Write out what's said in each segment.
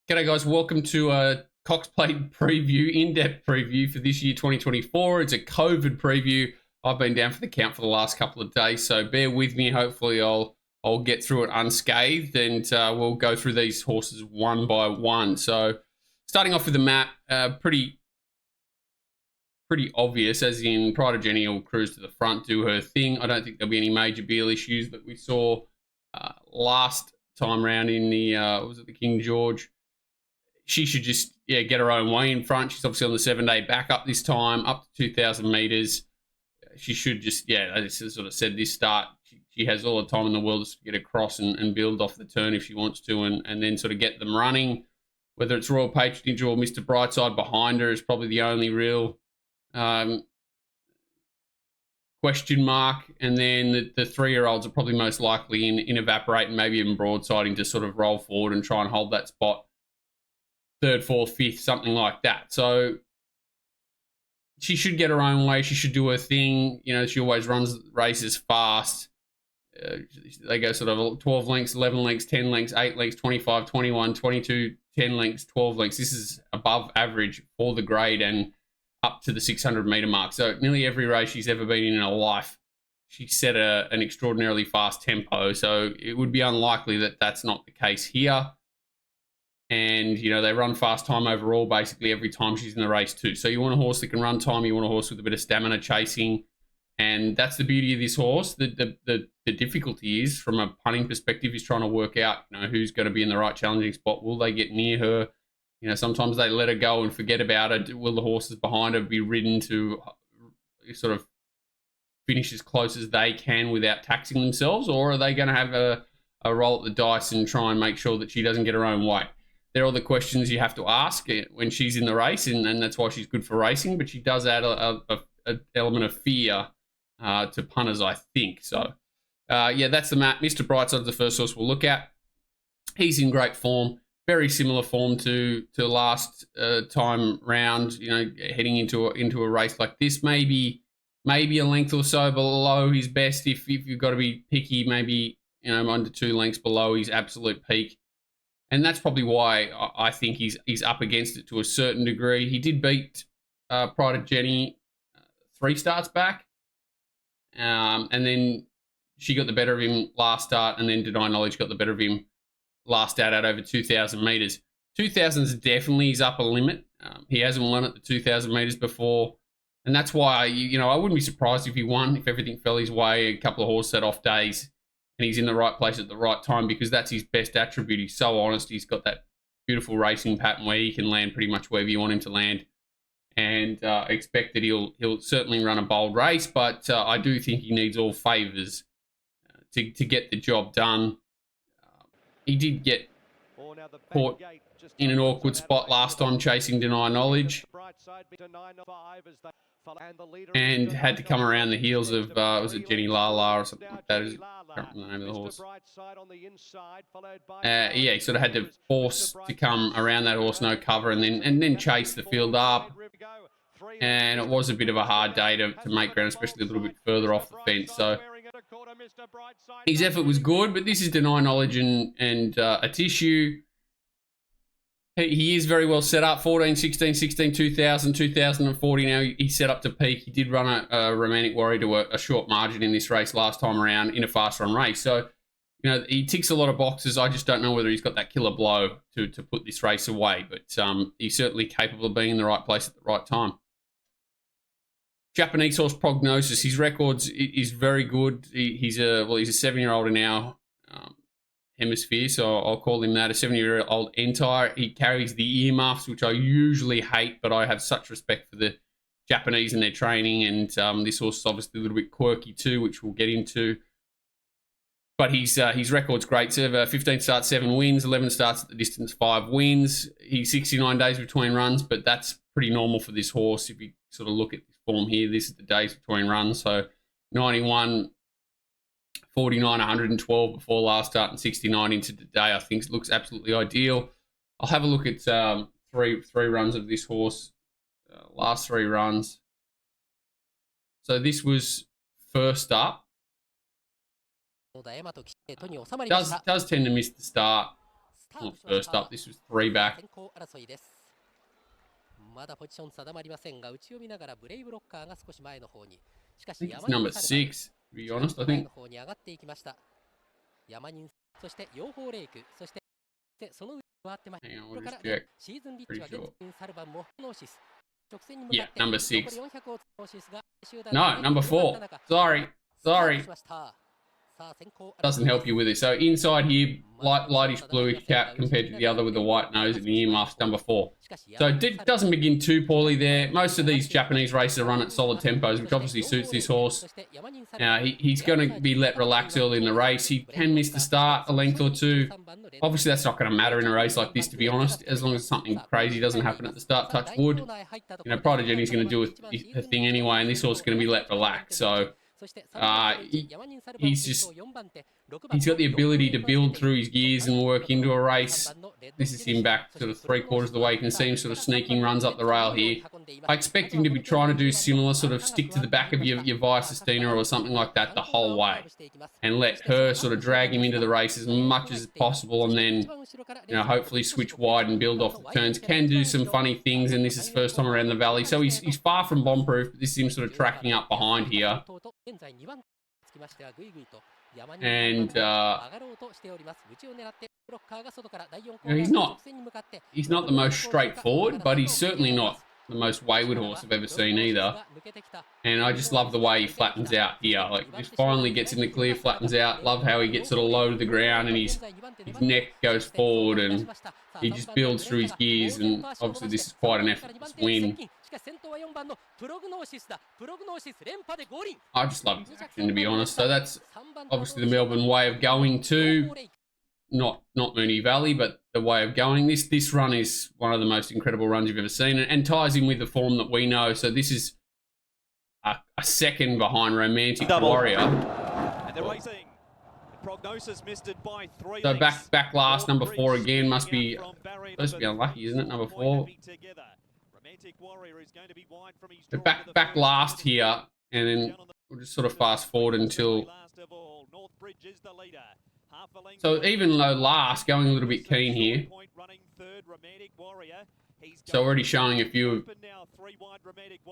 G'day guys, welcome to a Cox Plate preview, in-depth preview for this year 2024. It's a COVID preview. I've been down for the count for the last couple of days, so bear with me. Hopefully I'll get through it unscathed, and we'll go through these horses one by one. So starting off with the map, pretty obvious, as in Pride of Jenni will cruise to the front, do her thing. I don't think there'll be any major Beal issues that we saw last time round in the, was it the King George? She should just get her own way in front. She's obviously on the 7-day backup this time, up to 2,000 metres. She should just, as I sort of said, this start, she has all the time in the world to get across and build off the turn if she wants to, and then sort of get them running. Whether it's Royal Patronage or Mr. Brightside behind her is probably the only real question mark. And then the 3-year-olds are probably most likely in Evaporate and maybe even Broadsiding to sort of roll forward and try and hold that spot. 3rd, 4th, 5th, something like that. So she should get her own way. She should do her thing. She always runs races fast. They go sort of 12 lengths, 11 lengths, 10 lengths, 8 lengths, 25, 21, 22, 10 lengths, 12 lengths. This is above average for the grade and up to the 600-metre mark. So nearly every race she's ever been in her life, she set an extraordinarily fast tempo. So it would be unlikely that that's not the case here. And, they run fast time overall basically every time she's in the race too. So you want a horse that can run time. You want a horse with a bit of stamina chasing. And that's the beauty of this horse. The difficulty is, from a punting perspective, is trying to work out, who's going to be in the right challenging spot. Will they get near her? Sometimes they let her go and forget about it. Will the horses behind her be ridden to sort of finish as close as they can without taxing themselves? Or are they going to have a roll at the dice and try and make sure that she doesn't get her own way? They're all the questions you have to ask when she's in the race, and that's why she's good for racing. But she does add an element of fear to punters, I think. So, that's the map. Mr. Brightside is the first horse we'll look at. He's in great form, very similar form to last time round. Heading into a race like this, maybe a length or so below his best. If you've got to be picky, maybe under 2 lengths below his absolute peak. And that's probably why I think he's up against it to a certain degree. He did beat Pride of Jenni 3 starts back. And then she got the better of him last start, and then Deny Knowledge got the better of him last start at over 2,000 metres. 2,000 is definitely his upper limit. He hasn't won at the 2,000 metres before. And that's why, I wouldn't be surprised if he won, if everything fell his way, a couple of horse set-off days, and he's in the right place at the right time, because that's his best attribute. He's so honest. He's got that beautiful racing pattern where he can land pretty much wherever you want him to land, and expect that he'll certainly run a bold race. But I do think he needs all favours to get the job done. He did get caught in an awkward spot last time chasing Deny Knowledge, and had to come around the heels of, was it Jenni Lala or something like that? I can't remember the name of the horse. He sort of had to force to come around that horse, no cover, and then chase the field up. And it was a bit of a hard day to make ground, especially a little bit further off the fence. So his effort was good, but this is Deny Knowledge and a tissue. He is very well set up. 14, 16, 16, 2000, 2040 now. He's set up to peak. He did run a Romantic Warrior to a short margin in this race last time around in a fast run race. So, he ticks a lot of boxes. I just don't know whether he's got that killer blow to put this race away. But he's certainly capable of being in the right place at the right time. Japanese horse Prognosis. His records is very good. He's a 7-year-old in our hemisphere, so I'll call him that, a 7-year-old entire. He carries the earmuffs, which I usually hate, but I have such respect for the Japanese and their training, and this horse is obviously a little bit quirky too, which we'll get into. But his record's great. So 15 starts, 7 wins, 11 starts at the distance, 5 wins. He's 69 days between runs, but that's pretty normal for this horse. If you sort of look at this form here, this is the days between runs. So 91, 49, 112 before last start, and 69 into today. I think it looks absolutely ideal. I'll have a look at three runs of this horse, last 3 runs. So this was first up. Does tend to miss the start. Not first up, this was 3 back. I think it's number 6, to be honest, I think. Hang on, we'll just check. Pretty sure. Yeah, number 6. No, number 4. Sorry. Doesn't help you with it. So inside here, lightish bluish cap compared to the other with the white nose and the earmuffs, number 4. So it doesn't begin too poorly there. Most of these Japanese races run at solid tempos, which obviously suits this horse. He's going to be let relax early in the race. He can miss the start a length or two. Obviously, that's not going to matter in a race like this, to be honest, as long as something crazy doesn't happen at the start. Touch wood. You know, Pride of Jenni's going to do a thing anyway, and this horse is going to be let relax. So he's got the ability to build through his gears and work into a race. This is him back sort of 3/4 of the way. You can see him sort of sneaking runs up the rail here. I expect him to be trying to do similar, sort of stick to the back of your Via Sistina or something like that the whole way, and let her sort of drag him into the race as much as possible, and then, you know, hopefully switch wide and build off the turns. Can do some funny things, and this is first time around the valley, so he's far from bomb-proof, but this is him sort of tracking up behind here. And you know, he's not the most straightforward, but he's certainly not the most wayward horse I've ever seen either. And I just love the way he flattens out here. Like, just finally gets in the clear, flattens out. Love how he gets sort of low to the ground and his neck goes forward and he just builds through his gears. And obviously this is quite an effortless win. I just love his action, to be honest. So that's obviously the Melbourne way of going too. Not Moonee Valley, but the way of going. This run is one of the most incredible runs you've ever seen, and ties in with the form that we know. So this is a second behind Romantic Warrior. And they're racing. Prognosis missed it by 3. So back last, number 4 again. Must be supposed to be unlucky, isn't it? Number 4. So back last here, and then we'll just sort of fast forward until. So even though last, going a little bit keen here. So already showing a few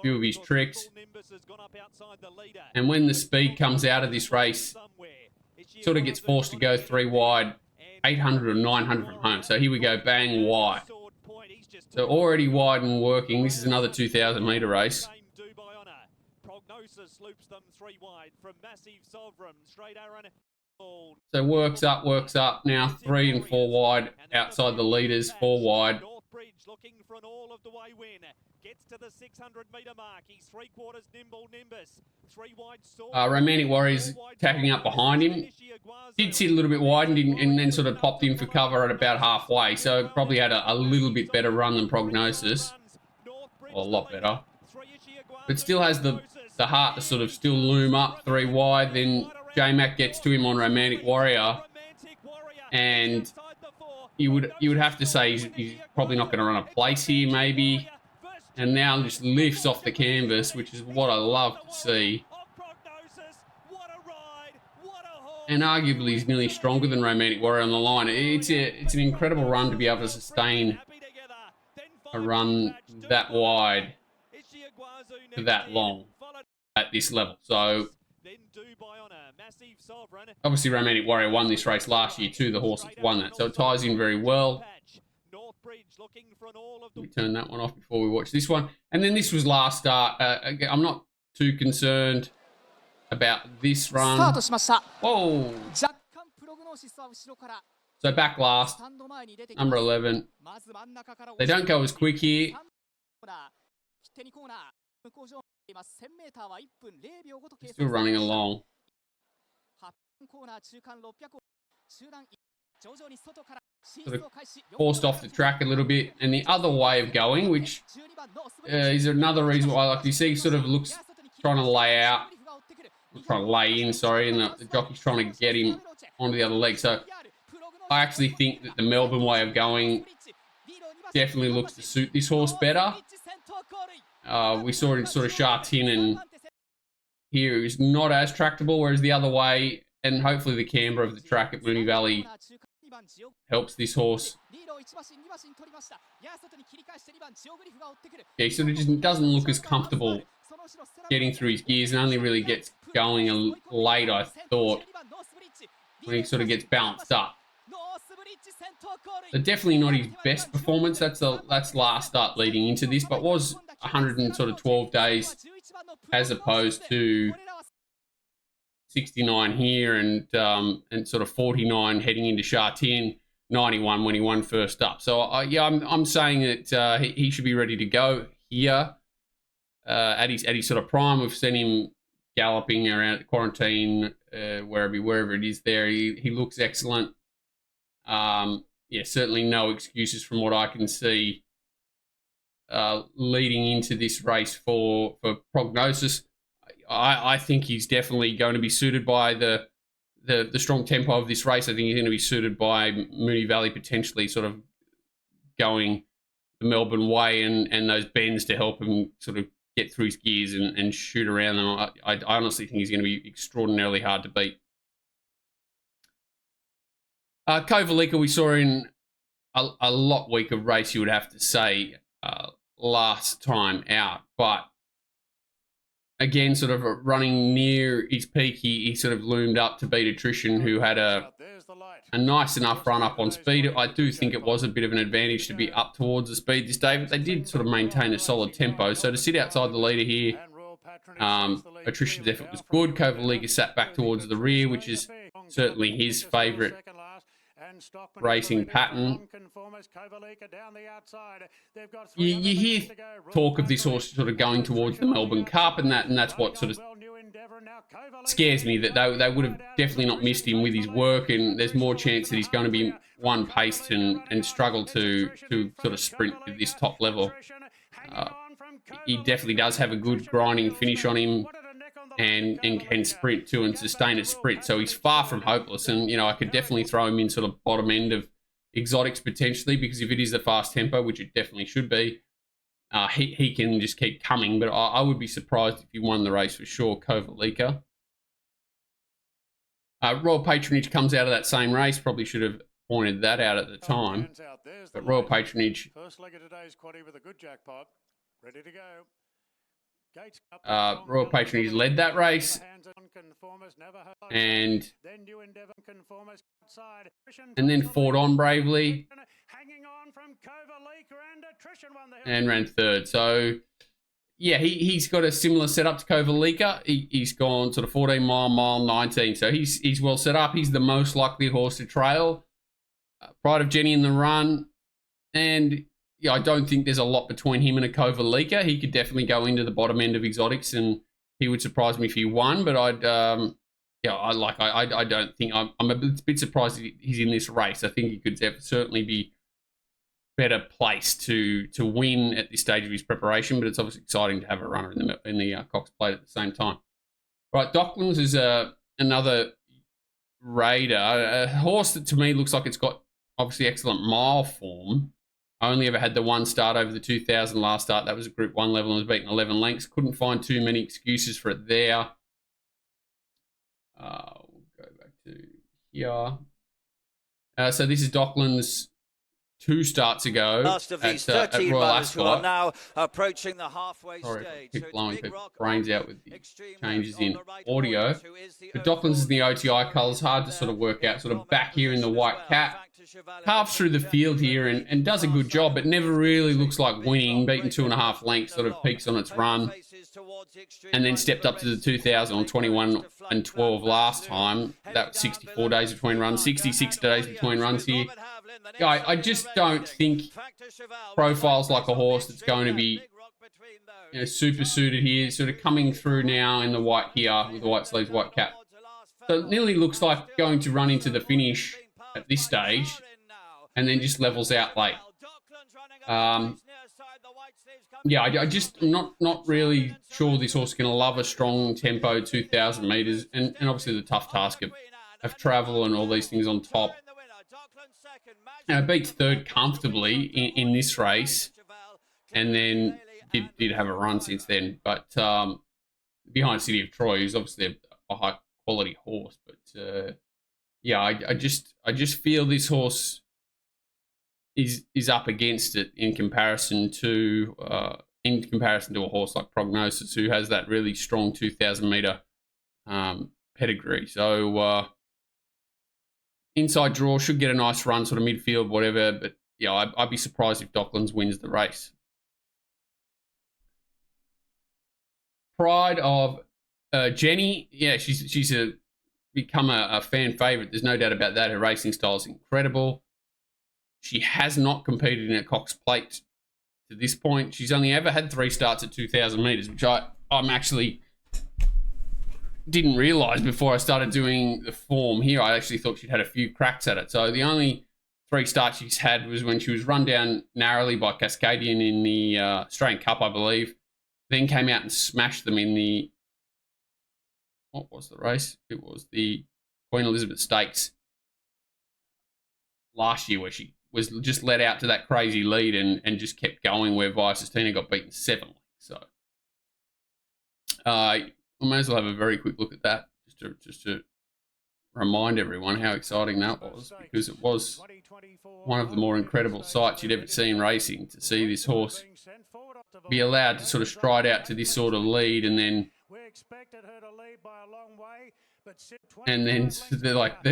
of his tricks. And when the speed comes out of this race, sort of gets forced to go 3 wide, 800 or 900 from home. So here we go, bang, wide. So already wide and working. This is another 2,000 metre race. Prognosis loops them 3 wide from Massive Sovereign, straight Aaron. So works up. Now 3 and 4 wide outside the leaders, 4 wide. Looking for an all of the way win. Gets to the 600 metre mark. He's 3/4 nimble Nimbus. 3 wide Romantic Warriors tacking up behind him. Did sit a little bit wide and then sort of popped in for cover at about halfway. So probably had a little bit better run than Prognosis. Or a lot better. But still has the heart to sort of still loom up 3 wide. Then J-Mac gets to him on Romantic Warrior. And you would have to say he's probably not going to run a place here, maybe. And now just lifts off the canvas, which is what I love to see. And arguably he's nearly stronger than Romantic Warrior on the line. It's an incredible run to be able to sustain a run that wide for that long at this level. So obviously Romantic Warrior won this race last year too. The horse that's won that, so it ties in very well. We turn that one off before we watch this one. And then this was last start. Again, I'm not too concerned about this run. Whoa! So back last, number 11. They don't go as quick here. Still running along. Sort of forced off the track a little bit, and the other way of going, which is another reason why, like you see, sort of looks trying to lay out, trying to lay in, sorry, and the jockey's trying to get him onto the other leg. So I actually think that the Melbourne way of going definitely looks to suit this horse better. We saw it in sort of Shartin, and here it was not as tractable, whereas the other way, and hopefully the camber of the track at Moonee Valley helps this horse. Yeah, he sort of just doesn't look as comfortable getting through his gears and only really gets going late, I thought, when he sort of gets balanced up. So definitely not his best performance. That's last start leading into this, but was 112 days as opposed to 69 here and sort of 49 heading into Chartier, 91 when he won first up. So yeah, I'm saying that he should be ready to go here at his sort of prime. We've seen him galloping around the quarantine, wherever it is there. He looks excellent. Yeah, certainly no excuses from what I can see leading into this race for Prognosis. I think he's definitely going to be suited by the strong tempo of this race. I think he's going to be suited by Moonee Valley potentially sort of going the Melbourne way and those bends to help him sort of get through his gears and shoot around them. I honestly think he's going to be extraordinarily hard to beat. Kovala we saw in a lot weaker race, you would have to say, last time out. But again, sort of running near his peak, he sort of loomed up to beat Attrition, who had a nice enough run up on speed. I do think it was a bit of an advantage to be up towards the speed this day, but they did sort of maintain a solid tempo. So to sit outside the leader here, Attrition's effort was good. Kovala sat back towards the rear, which is certainly his favourite racing pattern. You hear talk of this horse sort of going towards the Melbourne Cup, and that's what sort of scares me, that they would have definitely not missed him with his work, and there's more chance that he's going to be one-paced and struggle to sort of sprint at this top level. He definitely does have a good grinding finish on him and can sprint too and sustain a sprint. So he's far from hopeless. And, you know, I could definitely throw him in sort of bottom end of exotics potentially, because if it is the fast tempo, which it definitely should be, he can just keep coming. But I would be surprised if he won the race for sure, Kovala. Royal Patronage comes out of that same race. Probably should have pointed that out at the time. But Royal Patronage... First leg of today's quaddie with a good jackpot. Ready to go. Royal Patronage led that race, and then fought on bravely and ran third. So yeah, he's got a similar setup to Kovala. He's gone sort of 14 mile 19, so he's well set up. He's the most likely horse to trail. Pride of Jenni in the run, and yeah, I don't think there's a lot between him and a Kovala. He could definitely go into the bottom end of exotics, and he would surprise me if he won. But I don't think I'm a bit surprised he's in this race. I think he could certainly be better placed to win at this stage of his preparation. But it's obviously exciting to have a runner in the Cox Plate at the same time. Right, Docklands is another raider, a horse that to me looks like it's got obviously excellent mile form. I only ever had the one start over the 2000 last start. That was a Group 1 level and was beaten 11 lengths. Couldn't find too many excuses for it there. We'll go back to here. So this is Docklands 2 starts ago Last of these 13 runners who are now approaching the halfway stage. Keep blowing people's brains out with the changes in audio. But Docklands is in the OTI colours. Hard to sort of work out. Sort of back here in the white cap. Carves through the field here and does a good job, but never really looks like winning. Beaten 2.5 lengths, sort of peaks on its run. And then stepped up to the 2000 on 21 and 12 last time. That was 64 days between runs. 66 days between runs here. Yeah, I just don't think profiles like a horse that's going to be, you know, super suited here. Sort of coming through now in the white here with the white sleeves, white cap. So it nearly looks like going to run into the finish at this stage and then just levels out late. Yeah, I just not really sure this horse is going to love a strong tempo 2,000 metres and obviously the tough task of travel and all these things on top. Beats third comfortably in this race, and then did have a run since then. But behind City of Troy, who's obviously a high quality horse, but yeah, I just feel this horse is up against it in comparison to a horse like Prognosis, who has that really strong 2,000 meter pedigree. So inside draw should get a nice run, sort of midfield, whatever. But yeah, I'd be surprised if Docklands wins the race. Pride of Jenni, yeah, she's become a fan favourite. There's no doubt about that. Her racing style is incredible. She has not competed in a Cox Plate to this point. She's only ever had 3 starts at 2,000 metres, which I'm actually didn't realise before I started doing the form here. I actually thought she'd had a few cracks at it. So the only 3 starts she's had was when she was run down narrowly by Cascadian in the Australian Cup, I believe. Then came out and smashed them in the... What was the race? It was the Queen Elizabeth Stakes last year, where she was just let out to that crazy lead and just kept going, where Sistina got beaten 7. So we may as well have a very quick look at that, just to remind everyone how exciting that was, because it was one of the more incredible sights you'd ever seen racing, to see this horse be allowed to sort of stride out to this sort of lead, and then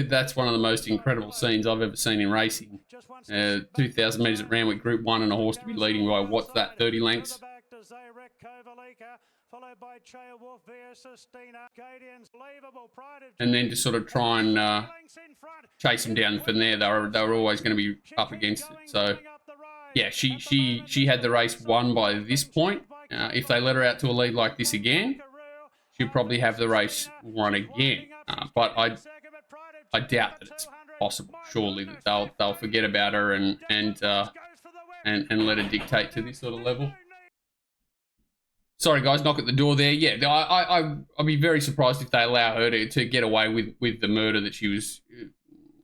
that's one of the most incredible scenes I've ever seen in racing. 2,000 metres at Randwick Group 1 and a horse to be leading by, what's that, 30 lengths? And then to sort of try and chase him down from there. They were always going to be up against it. So yeah, she had the race won by this point. If they let her out to a lead like this again, she'll probably have the race won again. But I doubt that it's possible. Surely that they'll forget about her and let her dictate to this sort of level. Sorry, guys, knock at the door there. Yeah, I'd be very surprised if they allow her to get away with the murder that she was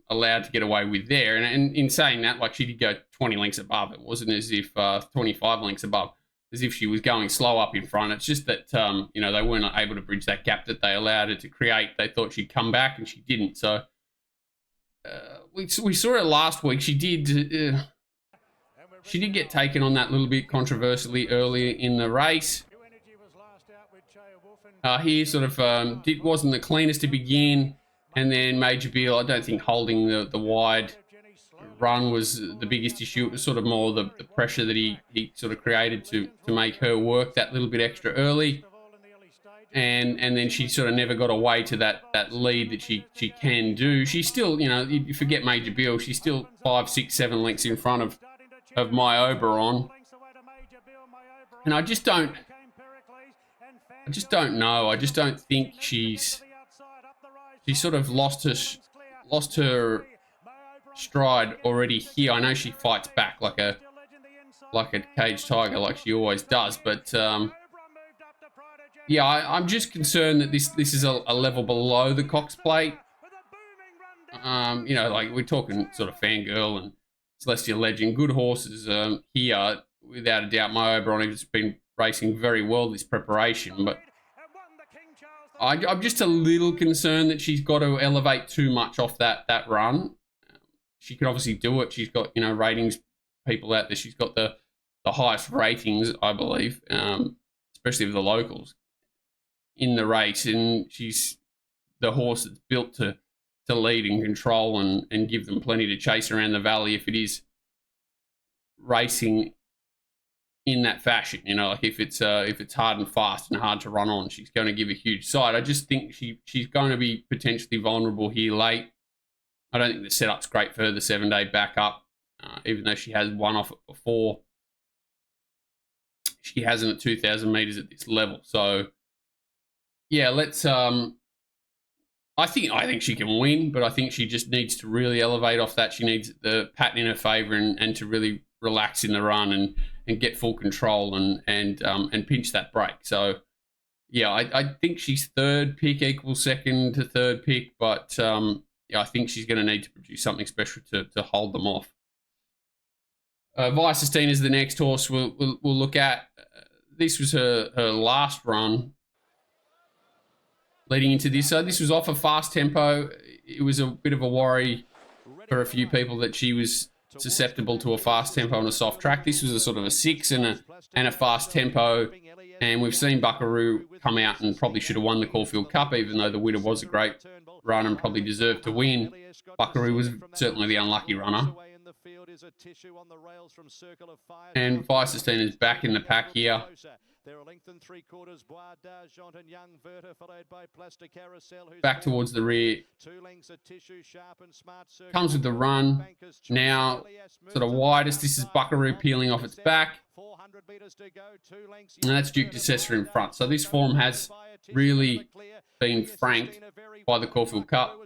allowed to get away with there. And in saying that, like, she did go 20 lengths above. It wasn't as if 25 lengths above, as if she was going slow up in front. It's just that, they weren't able to bridge that gap that they allowed her to create. They thought she'd come back, and she didn't. So we saw it last week. She did get taken on that little bit controversially earlier in the race. Here sort of wasn't the cleanest to begin, and then Major Beal, I don't think holding the wide run was the biggest issue. It was sort of more the pressure that he sort of created to make her work that little bit extra early, and then she sort of never got away to that lead that she can do. She's still, you forget Major Beal, she's still 5, 6, 7 lengths in front of My Oberon, and I just don't know. I just don't think she sort of lost her stride already here. I know she fights back like a caged tiger, like she always does, but yeah, I'm just concerned that this is a level below the Cox Plate. Like, we're talking sort of Fangirl and Celestial Legend, good horses here, without a doubt. My Oberon has been racing very well this preparation, but I'm just a little concerned that she's got to elevate too much off that run. She can obviously do it. She's got, ratings people out there. She's got the highest ratings, I believe, especially of the locals in the race, and she's the horse that's built to lead and control and give them plenty to chase around the valley if it is racing in that fashion. Like if it's hard and fast and hard to run on, she's going to give a huge side. I just think she's going to be potentially vulnerable here late. I don't think the setup's great for her, the 7-day backup, even though she has won off it before. She hasn't at 2,000 metres at this level. So yeah, let's I think she can win, but I think she just needs to really elevate off that. She needs the pattern in her favour and to really relax in the run and get full control and pinch that break. So yeah, I think she's third pick, equals second to third pick, but yeah, I think she's going to need to produce something special to hold them off. Sistina is the next horse we'll look at. This was her last run leading into this. So this was off a fast tempo. it was a bit of a worry for a few people that she was susceptible to a fast tempo on a soft track. This was a sort of a 6 and a fast tempo. And we've seen Buckaroo come out and probably should have won the Caulfield Cup, even though the winner was a great run and probably deserved to win. Buckaroo was certainly the unlucky runner. And Sistina is back in the pack here. Back towards the rear. Comes with the run. Now, sort of widest. This is Buckaroo peeling off its back. And that's Duke DeCesar in front. So this form has really been franked by the Caulfield Cup.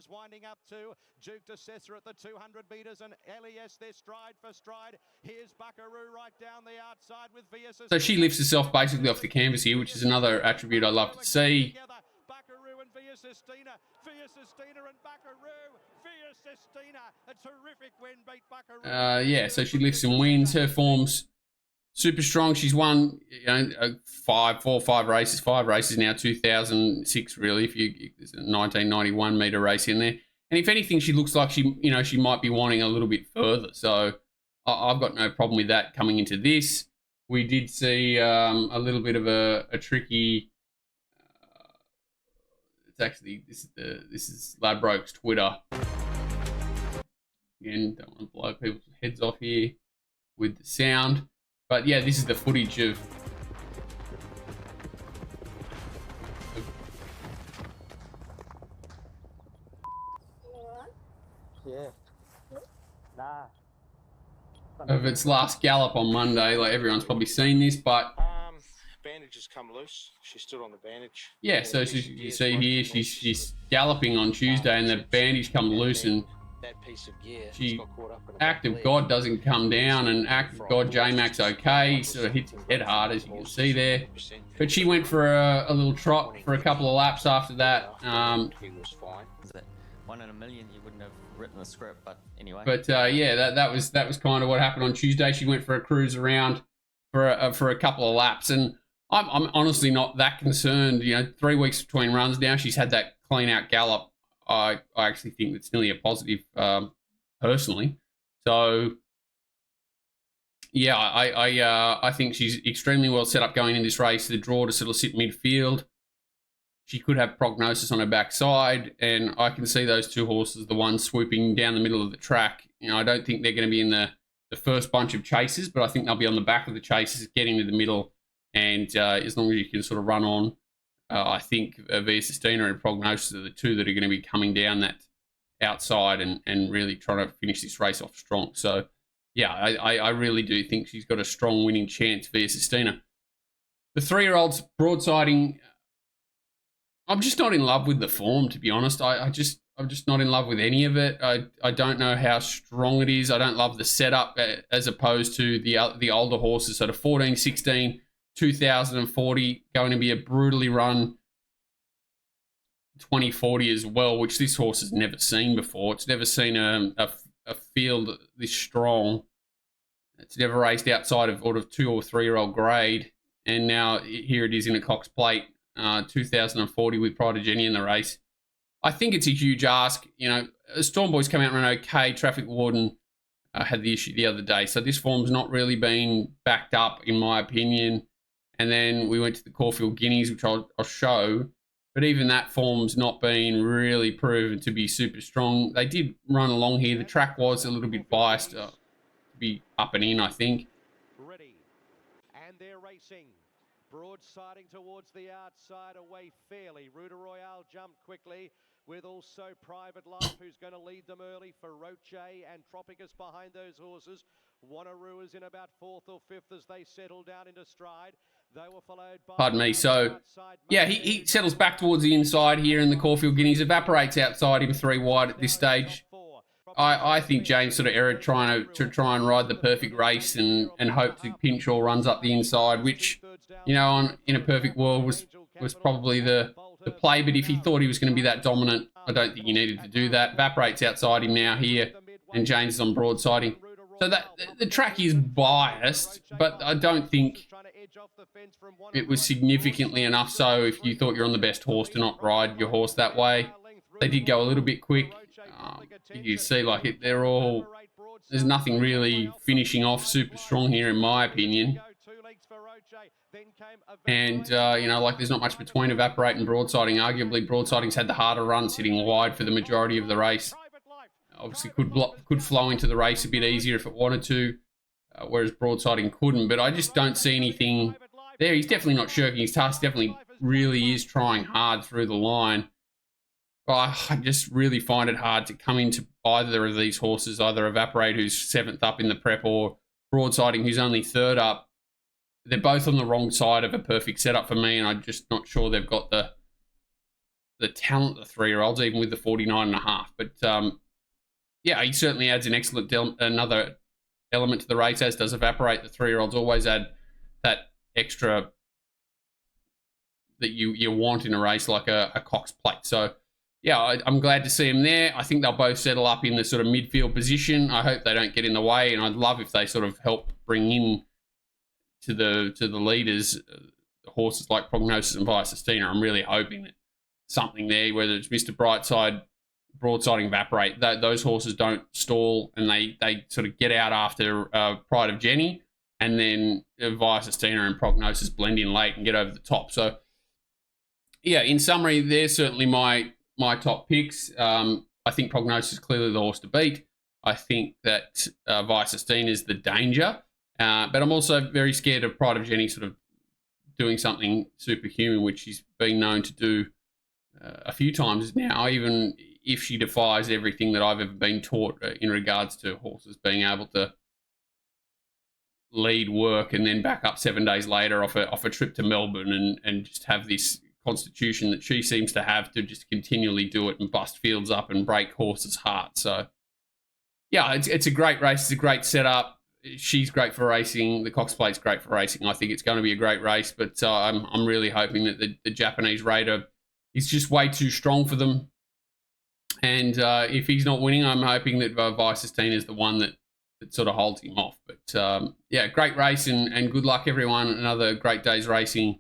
Duke DeCesar at the 200 metres and LES there stride for stride. Here's Buckaroo right down the outside with Sistina. So she lifts herself basically off the canvas here, which is another attribute I love to see. Buckaroo and Sistina and Buckaroo. Sistina, a terrific win, beat Buckaroo. Yeah, so she lifts and wins. Her form's super strong. She's won, you know, five races now. 2006 really. If you, there's a 1991 metre race in there. And if anything, she looks like she might be wanting a little bit further. So I've got no problem with that coming into this. We did see a little bit of a tricky. It's actually this is Ladbroke's Twitter. Again, don't want to blow people's heads off here with the sound, but yeah, this is the footage of. Of its last gallop on Monday. Like, everyone's probably seen this, but bandage has come loose. She stood on the bandage. Yeah, so you see here, she's galloping on Tuesday, and the bandage come loose, and that piece of gear she got caught up in Act of God doesn't come down, and Act of God J-Mac's okay. He sort of hits his head hard, as you can see there. But she went for a little trot for a couple of laps after that. He was fine. Is that 1 in a million? You wouldn't have written the script, but anyway. But yeah, that was kind of what happened on Tuesday. She went for a cruise around for a couple of laps, and I'm honestly not that concerned. You know, 3 weeks between runs now, she's had that clean out gallop. I actually think it's nearly a positive, personally. So yeah, I think she's extremely well set up going in this race. The draw to sort of sit midfield. She could have Prognosis on her backside, and I can see those two horses, the one swooping down the middle of the track. You know, I don't think they're going to be in the first bunch of chases, but I think they'll be on the back of the chases, getting to the middle. And as long as you can sort of run on, I think Sistina and Prognosis are the two that are going to be coming down that outside and really trying to finish this race off strong. So, yeah, I really do think she's got a strong winning chance, Sistina. The 3-year-olds broadsiding, I'm just not in love with the form, to be honest. I'm just not in love with any of it. I don't know how strong it is. I don't love the setup as opposed to the older horses. So the 14, 16, 2040 going to be a brutally run 2040 as well, which this horse has never seen before. It's never seen a field this strong. It's never raced outside of 2 or 3-year-old grade, and now here it is in a Cox Plate 2040 with Pride of Jenni in the race. I think it's a huge ask. You know, Storm Boy's come out and run okay. Traffic Warden had the issue the other day, so this form's not really been backed up, in my opinion. And then we went to the Caulfield Guineas, which I'll show. But even that form's not been really proven to be super strong. They did run along here. The track was a little bit biased to be up and in, I think. Ready. And they're racing. Broadsiding towards the outside, away fairly. Ruta Royale jumped quickly, with also Private Life, who's going to lead them early for Roche and Tropicus behind those horses. Wanneroo is in about 4th or 5th as they settle down into stride. They were followed by... Pardon me. So, yeah, he settles back towards the inside here in the Caulfield Guineas. Evaporates outside him 3 wide at this stage. I think James sort of erred trying to ride the perfect race and hope to pinch all runs up the inside, which, you know, in a perfect world was probably the play. But if he thought he was going to be that dominant, I don't think he needed to do that. Evaporates outside him now here, and James is on broadsiding. So that the track is biased, but I don't think it was significantly enough so if you thought you're on the best horse to not ride your horse that way. They did go a little bit quick. You see, like, they're all... There's nothing really finishing off super strong here, in my opinion. And, you know, like, there's not much between Evaporate and Broadsiding. Arguably, Broadsiding's had the harder run, sitting wide for the majority of the race. Obviously, could flow into the race a bit easier if it wanted to, whereas Broadsiding couldn't. But I just don't see anything there. He's definitely not shirking his task. Definitely really is trying hard through the line. But I just really find it hard to come into either of these horses, either Evaporate, who's 7th up in the prep, or Broadsiding, who's only 3rd up. They're both on the wrong side of a perfect setup for me, and I'm just not sure they've got the talent, the 3-year-olds, even with the 49.5. But yeah, he certainly adds an excellent another element to the race, as does Evaporate. The 3-year-olds always add that extra that you want in a race, like a Cox Plate. So yeah, I'm glad to see him there. I think they'll both settle up in the sort of midfield position. I hope they don't get in the way, and I'd love if they sort of help bring in to the leaders horses like Prognosis and Sistina. I'm really hoping that something there, whether it's Mr. Brightside, Broadsiding, Evaporate, those horses don't stall, and they sort of get out after Pride of Jenni, and then Sistina and Prognosis blend in late and get over the top. So yeah, in summary, they're certainly my top picks. I think Prognosis is clearly the horse to beat. I think that Sistina is the danger. But I'm also very scared of Pride of Jenni sort of doing something superhuman, which she's been known to do a few times now, even if she defies everything that I've ever been taught in regards to horses being able to lead work and then back up 7 days later off a trip to Melbourne and just have this constitution that she seems to have to just continually do it and bust fields up and break horses' hearts. So, yeah, it's a great race. It's a great setup. She's great for racing. The Cox Plate's great for racing. I think it's going to be a great race, but I'm really hoping that the Japanese Raider is just way too strong for them. And if he's not winning, I'm hoping that Sistina is the one that sort of holds him off. But yeah, great race and good luck, everyone. Another great day's racing,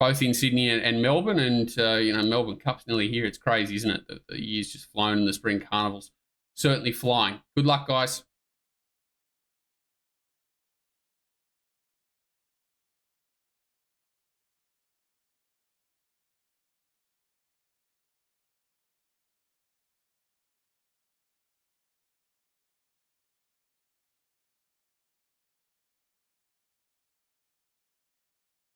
both in Sydney and Melbourne. And, you know, Melbourne Cup's nearly here. It's crazy, isn't it? The year's just flown and the spring carnival's certainly flying. Good luck, guys.